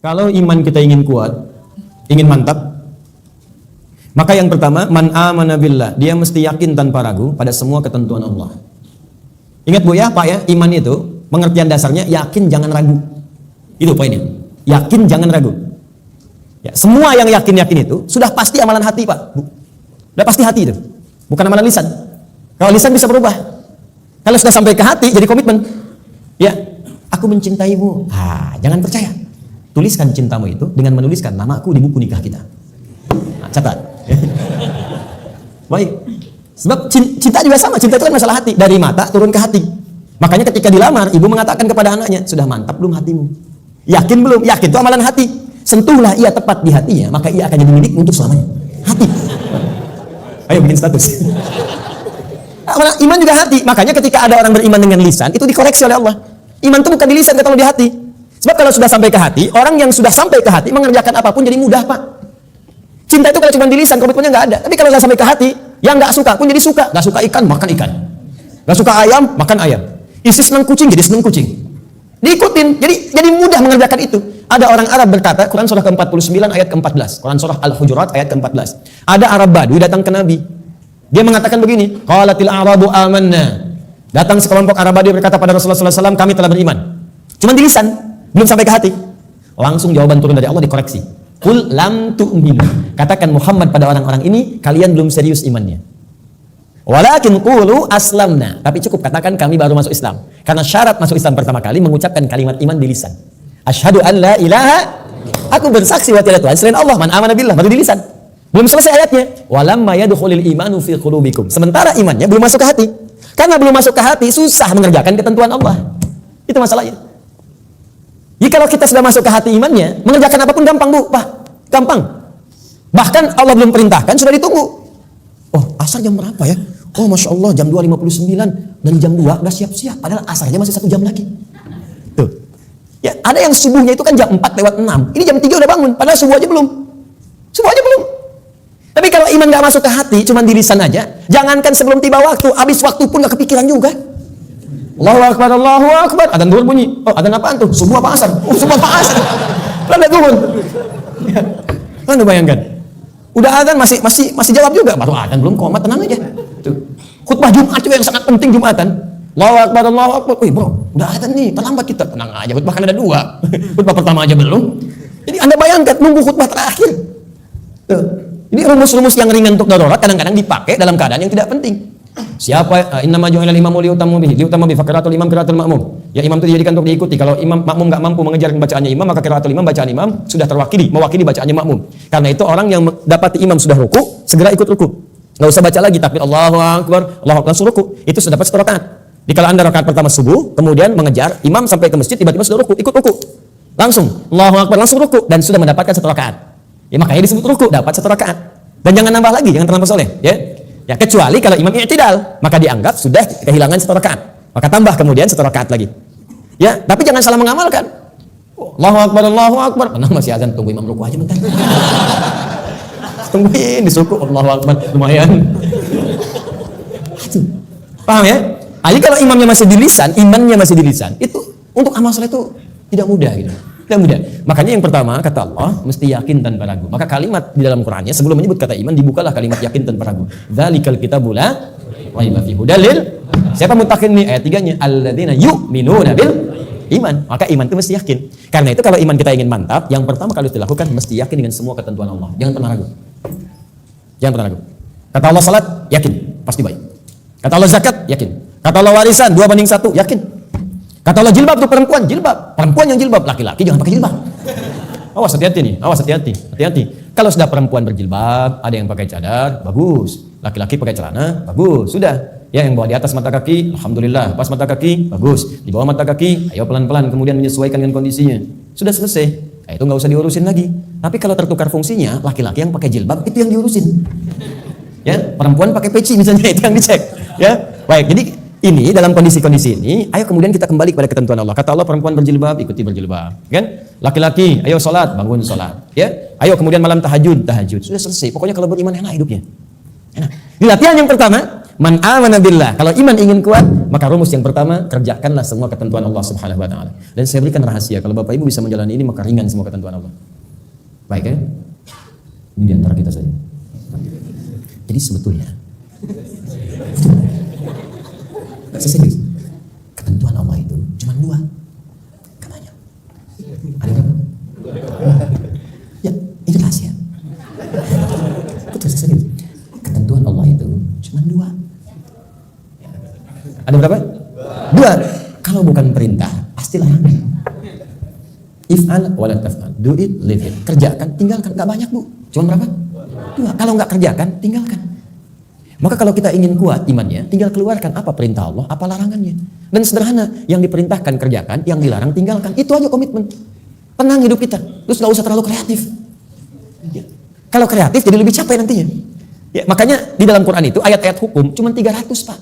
Kalau iman kita ingin kuat, ingin mantap, maka yang pertama, man amana billah, dia mesti yakin tanpa ragu pada semua ketentuan Allah. Ingat Bu ya, Pak ya, iman itu pengertian dasarnya yakin jangan ragu. Itu poinnya. Yakin jangan ragu. Ya, semua yang yakin-yakin itu sudah pasti amalan hati, Pak. Bu. Sudah pasti hati itu. Bukan amalan lisan. Kalau lisan bisa berubah. Kalau sudah sampai ke hati jadi komitmen. Ya, aku mencintaimu. Jangan percaya. Tuliskan cintamu itu dengan menuliskan namaku di buku nikah kita. Catat. Baik. Sebab cinta juga sama. Cinta itu kan masalah hati. Dari mata turun ke hati. Makanya ketika dilamar, ibu mengatakan kepada anaknya, sudah mantap belum hatimu? Yakin belum? Yakin itu amalan hati. Sentuhlah ia tepat di hatinya, maka ia akan jadi milik untuk selamanya. Hati. Ayo bikin status. Iman juga hati. Makanya ketika ada orang beriman dengan lisan, itu dikoreksi oleh Allah. Iman itu bukan di lisan, kalau di hati. Sebab kalau sudah sampai ke hati, orang yang sudah sampai ke hati mengerjakan apapun jadi mudah, Pak. Cinta itu kalau cuma di lisan, komitmennya nggak ada. Tapi kalau sudah sampai ke hati, yang nggak suka pun jadi suka. Nggak suka ikan, makan ikan. Nggak suka ayam, makan ayam. Istri senang kucing, jadi senang kucing. Diikutin, jadi mudah mengerjakan itu. Ada orang Arab berkata, Quran surah ke-49 ayat ke-14. Quran surah Al-Hujurat ayat ke-14. Ada Arab Badui datang ke Nabi. Dia mengatakan begini, qalatil a'rabu amanna. Datang sekelompok Arab Badui berkata pada Rasulullah SAW, kami telah beriman. Cuma di lisan, belum sampai ke hati. Langsung jawaban turun dari Allah dikoreksi. Qul lam tu'minu. Katakan Muhammad pada orang-orang ini, kalian belum serius imannya. Walakin qulu aslamna. Tapi cukup katakan kami baru masuk Islam. Karena syarat masuk Islam pertama kali mengucapkan kalimat iman di lisan. Asyhadu an la ilaha, aku bersaksi bahwa tiada Tuhan selain Allah, man amana billah, baru di lisan. Belum selesai ayatnya. Walamma yadkhulul imanu fi qulubikum. Sementara imannya belum masuk ke hati. Karena belum masuk ke hati, susah mengerjakan ketentuan Allah. Itu masalahnya. Jika kalau kita sudah masuk ke hati imannya, mengerjakan apapun gampang, Bu, Pak. Gampang. Bahkan Allah belum perintahkan, sudah ditunggu. Oh, asar jam berapa ya? Oh, Masya Allah, jam 2.59. Dan jam 2 udah siap-siap. Padahal asarnya masih 1 jam lagi. Tuh. Ya, ada yang subuhnya itu kan jam 4:06. Ini jam 3 udah bangun. Padahal subuh aja belum. Subuh aja belum. Tapi kalau iman gak masuk ke hati, cuma di lisan aja. Jangankan sebelum tiba waktu, habis waktu pun gak kepikiran juga. Allahu Akbar, Allahu Akbar. Adzan zuhur bunyi. Oh, adzan apaan tuh? Subuh apa asar? Oh, subuh apa asar? Lalu turun. Ya. Anda bayangkan. Udah adzan masih jawab juga. Baru adzan belum komat, tenang aja. Tuh. Khutbah Jumat juga yang sangat penting Jumatan. Allahu Akbar, Allahu Akbar. Wih, bro, udah adzan nih, terlambat kita. Tenang aja, khutbah kan ada 2. Khutbah pertama aja belum. Jadi Anda bayangkan nunggu khutbah terakhir. Tuh. Ini rumus-rumus yang ringan untuk darurat kadang-kadang dipakai dalam keadaan yang tidak penting. Siapa innama ju'ilal imamu liutamu bihi faqiratul imam qiraatul ma'mum. Ya, imam itu dijadikan untuk diikuti. Kalau imam makmum enggak mampu mengejar bacaannya imam, maka qiraatul imam, bacaan imam sudah mewakili bacaannya makmum. Karena itu orang yang dapati imam sudah ruku, segera ikut ruku. Enggak usah baca lagi takbir Allahu Akbar, Allahu Akbar, langsung ruku. Itu sudah dapat 1 rakaat. Jadi kalau Anda rakaat pertama subuh, kemudian mengejar imam sampai ke masjid, tiba-tiba sudah ruku, ikut ruku. Langsung Allahu Akbar, langsung ruku dan sudah mendapatkan 1 rakaat. Ya, makanya disebut ruku, dapat 1 rakaat. Dan jangan nambah lagi, jangan terlampau soleh, ya. Ya, kecuali kalau imam i'tidal, maka dianggap sudah kehilangan 1 rakaat. Maka tambah kemudian 1 rakaat lagi. Ya, tapi jangan salah mengamalkan. Allahu Akbar, Allahu Akbar. Nah, masih azan, tunggu imam ruku aja bentar. Tungguin disuku Allahu Akbar, lumayan. Paham ya? Jadi kalau imamnya masih di lisan, imannya masih di lisan, itu untuk amal soleh itu tidak mudah gitu. Tidak mudah. Makanya yang pertama kata Allah mesti yakin tanpa ragu. Maka kalimat di dalam Qur'annya sebelum menyebut kata iman dibukalah kalimat yakin tanpa ragu. Dzalikal kitabul la raiba fihi hudal lil. Siapa muttaqin nih ayat 3-nya alladzina yu'minuna bil iman. Maka iman itu mesti yakin. Karena itu kalau iman kita ingin mantap, yang pertama kali dilakukan mesti yakin dengan semua ketentuan Allah. Jangan pernah ragu. Jangan pernah ragu. Kata Allah salat, yakin, pasti baik. Kata Allah zakat, yakin. Kata Allah warisan 2:1, yakin. Kata Allah jilbab untuk perempuan, jilbab. Perempuan yang jilbab, laki-laki jangan pakai jilbab. Awas hati-hati nih, awas hati-hati. Hati-hati. Kalau sudah perempuan berjilbab, ada yang pakai cadar, bagus. Laki-laki pakai celana, bagus. Sudah. Ya, yang bawa di atas mata kaki, alhamdulillah. Pas mata kaki, bagus. Di bawah mata kaki, ayo pelan-pelan kemudian menyesuaikan dengan kondisinya. Sudah selesai. Nah, itu nggak usah diurusin lagi. Tapi kalau tertukar fungsinya, laki-laki yang pakai jilbab itu yang diurusin. Ya, perempuan pakai peci misalnya itu yang dicek. Ya, baik. Jadi ini dalam kondisi-kondisi ini, ayo kemudian kita kembali kepada ketentuan Allah. Kata Allah perempuan berjilbab, ikuti berjilbab, kan? Laki-laki, ayo sholat, bangun sholat, ya. Ayo kemudian malam tahajud. Sudah selesai. Pokoknya kalau beriman enak hidupnya. Enak. Di latihan yang pertama, Man amana billah. Kalau iman ingin kuat, maka rumus yang pertama, kerjakanlah semua ketentuan Allah Subhanahu wa taala. Dan saya berikan rahasia, kalau Bapak Ibu bisa menjalani ini, maka ringan semua ketentuan Allah. Baik ya? Ini di antara kita saja. Jadi sebetulnya serius, ketentuan Allah itu cuma 2. Katanya. Ada berapa? Ya, ini rahasia. Betul, serius. Ketentuan Allah itu cuma 2. Ada berapa? 2. Kalau bukan perintah, pasti larangan. If'al wa la taf'al. Do it, leave it. Kerjakan, tinggalkan. Gak banyak, Bu. Cuma berapa? 2. Kalau nggak kerjakan, tinggalkan. Maka kalau kita ingin kuat imannya, tinggal keluarkan apa perintah Allah, apa larangannya. Dan sederhana, yang diperintahkan kerjakan, yang dilarang tinggalkan. Itu aja komitmen. Tenang hidup kita. Terus nggak usah terlalu kreatif. Ya. Kalau kreatif jadi lebih capek nantinya. Ya, makanya di dalam Quran itu ayat-ayat hukum cuma 300, Pak.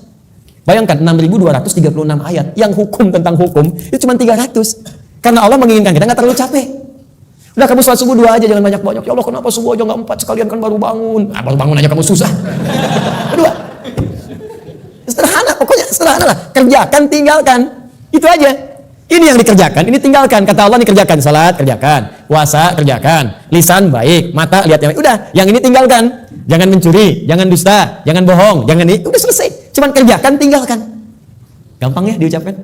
Bayangkan 6.236 ayat yang hukum tentang hukum itu cuma 300. Karena Allah menginginkan kita nggak terlalu capek. Udah kamu sholat subuh 2 aja, jangan banyak-banyak. Ya Allah, kenapa subuh aja nggak 4 sekalian, kan baru bangun. Baru bangun aja kamu susah. 2. Sederhana, pokoknya sederhana lah. Kerjakan, tinggalkan. Itu aja. Ini yang dikerjakan, ini tinggalkan. Kata Allah dikerjakan, salat kerjakan, puasa kerjakan, lisan baik, mata lihat yang baik. Udah, yang ini tinggalkan. Jangan mencuri, jangan dusta, jangan bohong, jangan ini. Udah selesai. Cuman kerjakan, tinggalkan. Gampang ya diucapkan?